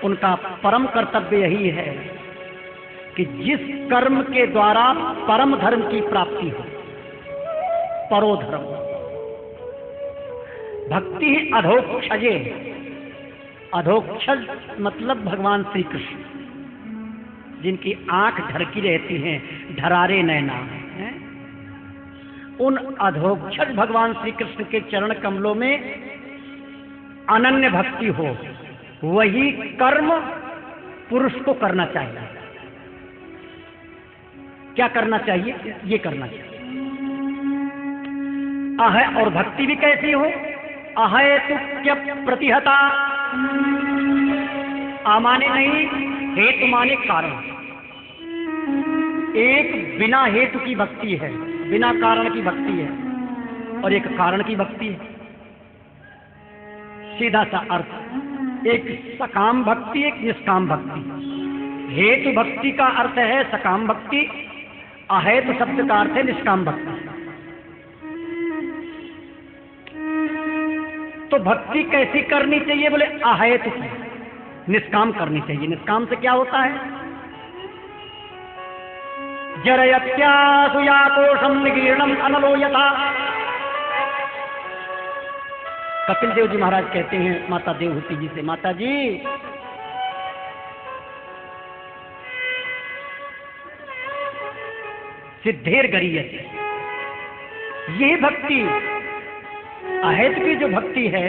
उनका परम कर्तव्य यही है कि जिस कर्म के द्वारा परम धर्म की प्राप्ति हो, परो धर्म, भक्ति अधोक्षजे, अधोक्षज मतलब भगवान श्री कृष्ण, जिनकी आंख ढरकी रहती हैं, ढरारे नैना हैं, उन अधोक्षज भगवान श्री कृष्ण के चरण कमलों में अनन्य भक्ति हो, वही कर्म पुरुष को करना चाहिए। क्या करना चाहिए? ये करना चाहिए। अहय, और भक्ति भी कैसी हो? अहेतुक्य प्रतिहता, आमाने नहीं, हेतु माने कारण। एक बिना हेतु की भक्ति है, बिना कारण की भक्ति है, और एक कारण की भक्ति है। सीधा सा अर्थ, एक सकाम भक्ति, एक निष्काम भक्ति। हेतु भक्ति का अर्थ है सकाम भक्ति, अहेतु शब्द का अर्थ है निष्काम भक्ति। तो भक्ति कैसी करनी चाहिए? बोले अहेतु की, निष्काम करनी चाहिए। निष्काम से क्या होता है? जरयत्यासु याकोशम निगीर्णम अनलो यथा। कपिल देव जी महाराज कहते हैं माता देवहूति जी से, माता जी सिद्धेर गरीयते, ये भक्ति अहेत की जो भक्ति है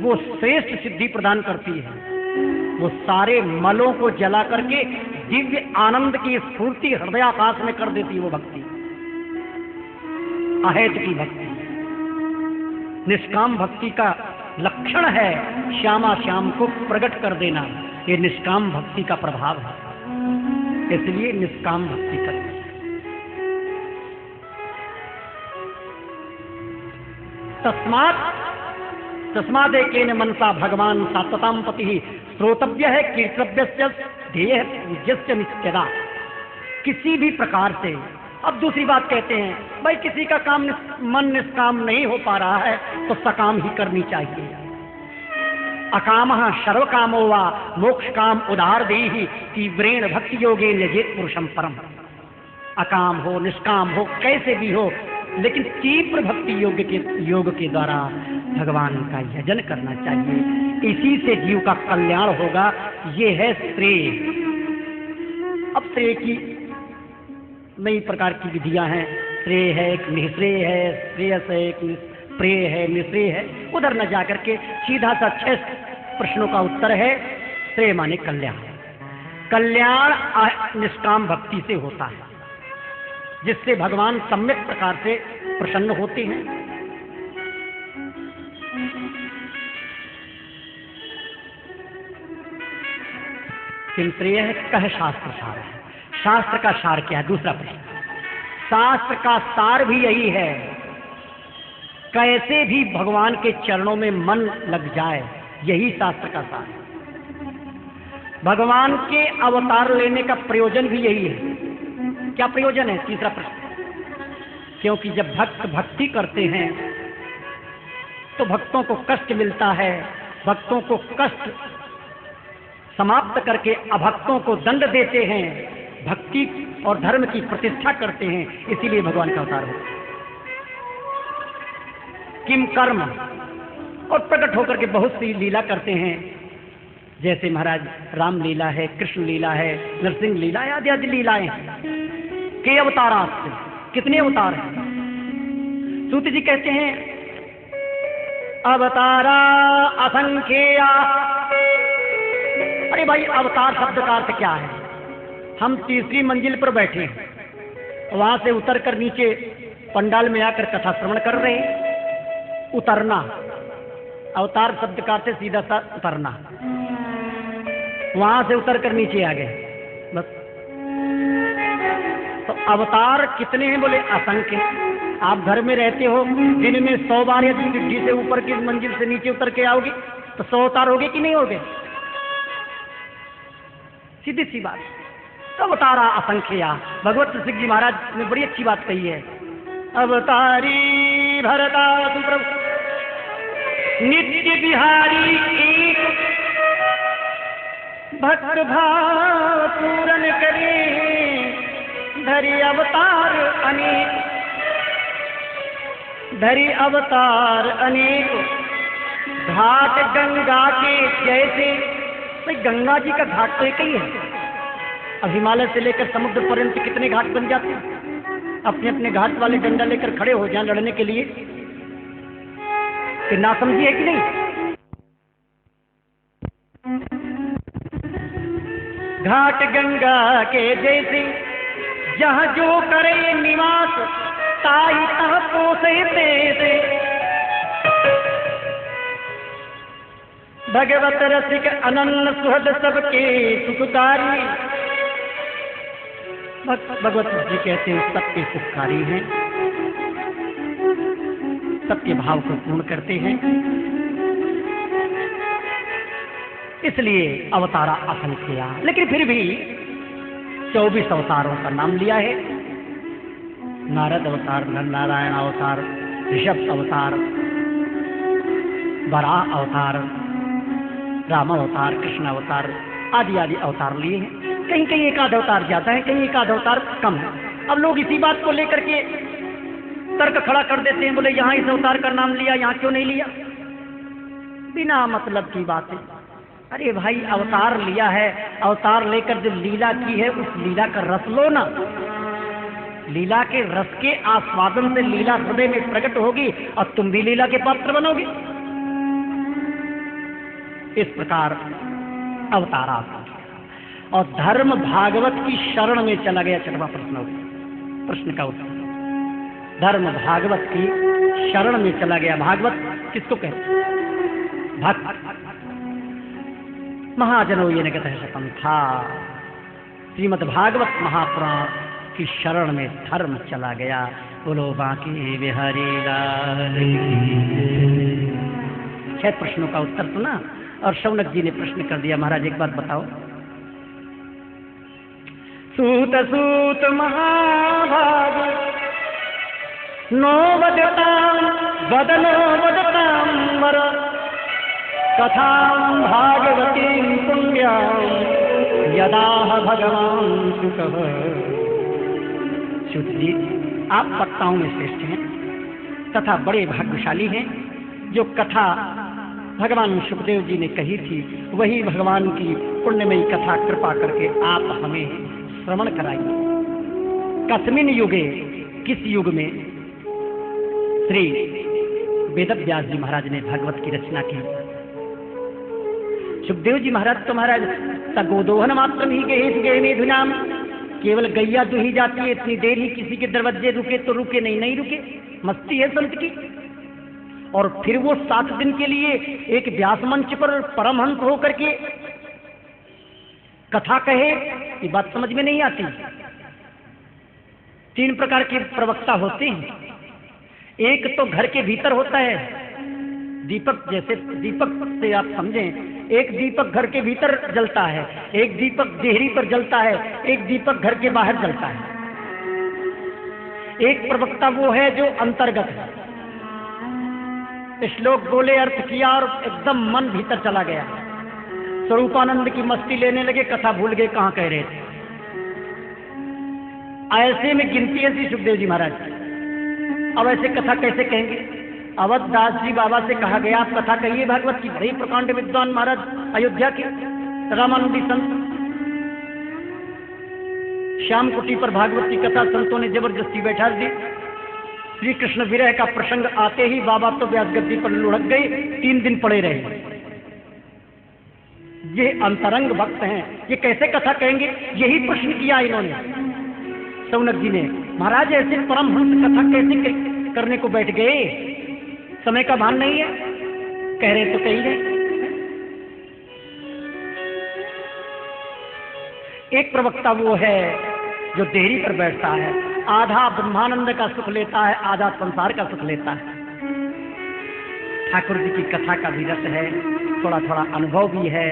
वो श्रेष्ठ सिद्धि प्रदान करती है। वो सारे मलों को जला करके दिव्य आनंद की स्फूर्ति हृदयाकाश में कर देती है वो भक्ति, अहेत की भक्ति। निष्काम भक्ति का लक्षण है श्यामा श्याम को प्रकट कर देना, ये निष्काम भक्ति का प्रभाव है। इसलिए निष्काम भक्ति करना। तस्मादेकेन मनसा भगवान सात्वतां पति श्रोतव्य है, कीर्तव्य, ध्येय है, पूज्यस्य नित्यदा। किसी भी प्रकार से, अब दूसरी बात कहते हैं भाई किसी का काम मन निष्काम नहीं हो पा रहा है तो सकाम ही करनी चाहिए। अकामः सर्वकामो वा मोक्ष काम उदार देहि तीव्रेण भक्ति योगेन यजेत पुरुषम परम। अकाम हो निष्काम हो कैसे भी हो, लेकिन तीव्र भक्ति योग के द्वारा भगवान का यजन करना चाहिए। इसी से जीव का कल्याण होगा। ये है श्रेय। अब श्रेय की नई प्रकार की विधियां हैं। श्रेय है, एक निःश्रेय है, श्रेयस है, एक प्रेय है, निःश्रेय है। उधर न जाकर के सीधा सा 6 प्रश्नों का उत्तर है। श्रेय माने कल्याण। कल्याण निष्काम भक्ति से होता है, जिससे भगवान सम्यक प्रकार से प्रसन्न होते हैं। किम श्रेय है, कह शास्त्र सार है। शास्त्र का सार क्या है? दूसरा प्रश्न। शास्त्र का सार भी यही है, कैसे भी भगवान के चरणों में मन लग जाए, यही शास्त्र का सार है। भगवान के अवतार लेने का प्रयोजन भी यही है। क्या प्रयोजन है? तीसरा प्रश्न। क्योंकि जब भक्त भक्ति करते हैं तो भक्तों को कष्ट मिलता है, भक्तों को कष्ट समाप्त करके अभक्तों को दंड देते हैं, भक्ति और धर्म की प्रतिष्ठा करते हैं, इसीलिए भगवान का अवतार होता है। किम कर्म, और प्रकट होकर के बहुत सी लीला करते हैं, जैसे महाराज राम लीला है, कृष्ण लीला है, नरसिंह लीला है, आदि आदि लीलाएं हैं। के अवतारास्ते, कितने अवतार हैं? सूत जी कहते हैं अवतारा असंख्येया। अरे भाई, अवतार शब्द का अर्थ क्या है? हम तीसरी मंजिल पर बैठे हैं, वहां से उतर कर नीचे पंडाल में आकर कथा श्रवण कर रहे हैं। उतरना, अवतार शब्द का अर्थ सीधा सा उतरना। वहां से उतर कर नीचे आ गए बस। तो अवतार कितने हैं? बोले असंख्य। आप घर में रहते हो, दिन में 100 बार यदि सीढ़ी से ऊपर की मंजिल से नीचे उतर के आओगे तो 100 अवतार होगे कि नहीं होगे? सीधी सी बात। तो अवतारा असंख्या। भगवत सिंह जी महाराज ने बड़ी अच्छी बात कही है। अवतारी भरता सुप्रभु नित्य बिहारी एक भक्त भाव पूरन करे धरि अवतार अनेक, धरि अवतार अनेक। घाट गंगा के जैसे, भाई गंगा जी का घाट तो एक ही है। अब हिमालय से लेकर समुद्र पर्यंत कितने घाट बन जाते हैं। अपने अपने घाट वाले डंडा लेकर खड़े हो जाएं लड़ने के लिए, कि ना समझिए कि नहीं। घाट गंगा के जैसे जहाँ जो करे निवास, ताई तह पोसे दे। भगवत रसिक अनन्य सुहद सबके सुखकारी। भगवत जी कहते हैं सबके सुखकारी हैं, सबके भाव को पूर्ण करते हैं, इसलिए अवतारा असल किया। लेकिन फिर भी 24 अवतारों का नाम लिया है। नारद अवतार, नारायण अवतार, ऋषभ अवतार, वराह अवतार, राम अवतार, कृष्ण अवतार आदि आदि अवतार लिए हैं। कहीं कहीं एक आध अवतार ज्यादा है, कहीं एक आध अवतार कम है। अब लोग इसी बात को लेकर के तर्क खड़ा कर देते हैं, बोले यहाँ इस अवतार का नाम लिया, यहाँ क्यों नहीं लिया। बिना मतलब की बात है। अरे भाई अवतार लिया है, अवतार लेकर जो लीला की है उस लीला का रस लो ना। लीला के रस के आस्वादन से लीला हृदय में प्रकट होगी और तुम भी लीला के पात्र बनोगे। इस प्रकार अवतारा और धर्म भागवत की शरण में चला गया। 6वां प्रश्न, प्रश्न का उत्तर, धर्म भागवत की शरण में चला गया। भागवत किसको कहते? भक्त। महाजनो ये नगत है शतम था। श्रीमद् भागवत महापुराण की शरण में धर्म चला गया। बोलो बांके बिहारी लाल की। 6 प्रश्नों का उत्तर सुना और शौनक जी ने प्रश्न कर दिया, महाराज एक बात बताओ। सूत सूत महाभाग नो वदताम वदनो वदताम वर कथां भागवतीं पुण्यां यदाह भगवान शुकः। सूत जी आप वक्ताओं में श्रेष्ठ हैं तथा बड़े भाग्यशाली हैं। जो कथा भगवान सुखदेव जी ने कही थी वही भगवान की पुण्यमयी कथा कृपा करके आप हमें श्रवण कराइए। कस्मिन युगे, किस युग में श्री वेदव्यास जी महाराज ने भागवत की रचना की। सुखदेव जी महाराज तो महाराज सगोदोहन मात्र ही गहे में धुनाम, केवल गैया दुही जाती है, इतनी देर ही किसी के दरवाजे रुके तो रुके, नहीं रुके, मस्ती है संत की। और फिर वो 7 दिन के लिए एक व्यास मंच पर परमहंस होकर के कथा कहे, ये बात समझ में नहीं आती। 3 प्रकार के प्रवक्ता होते हैं। एक तो घर के भीतर होता है, दीपक, जैसे दीपक से आप समझें, एक दीपक घर के भीतर जलता है, एक दीपक देहरी पर जलता है, एक दीपक घर के बाहर जलता है। एक प्रवक्ता वो है जो अंतर्गत है, श्लोक बोले, अर्थ किया और एकदम मन भीतर चला गया, स्वरूपानंद की मस्ती लेने लगे, कथा भूल गए कहाँ कह रहे थे। ऐसे में गिनती है श्री सुखदेव जी महाराज। अब ऐसे कथा कैसे कहेंगे? अवध दास जी बाबा से कहा गया आप कथा कहिए भागवत की। बड़े प्रकांड विद्वान महाराज अयोध्या के रामानंदी संत, श्याम कुटी पर भागवत की कथा संतों ने जबरदस्ती बैठा दी। श्री कृष्ण विरह का प्रसंग आते ही बाबा तो व्यास गद्दी पर लुढ़क गए, 3 दिन पड़े रहे। ये अंतरंग भक्त हैं, ये कैसे कथा कहेंगे? यही प्रश्न किया इन्होंने शौनक जी ने। महाराज ऐसे परमहंस कथा कैसे करने को बैठ गए? समय का भान नहीं है, कह रहे तो कही नहीं। एक प्रवक्ता वो है जो देहरी पर बैठता है, आधा ब्रह्मानंद का सुख लेता है, आधा संसार का सुख लेता है। ठाकुर जी की कथा का भी रस है, थोड़ा थोड़ा अनुभव भी है,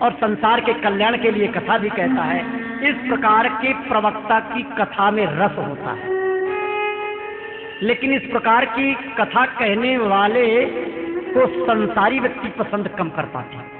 और संसार के कल्याण के लिए कथा भी कहता है। इस प्रकार के प्रवक्ता की कथा में रस होता है। लेकिन इस प्रकार की कथा कहने वाले को संसारी व्यक्ति पसंद कम कर पाते हैं।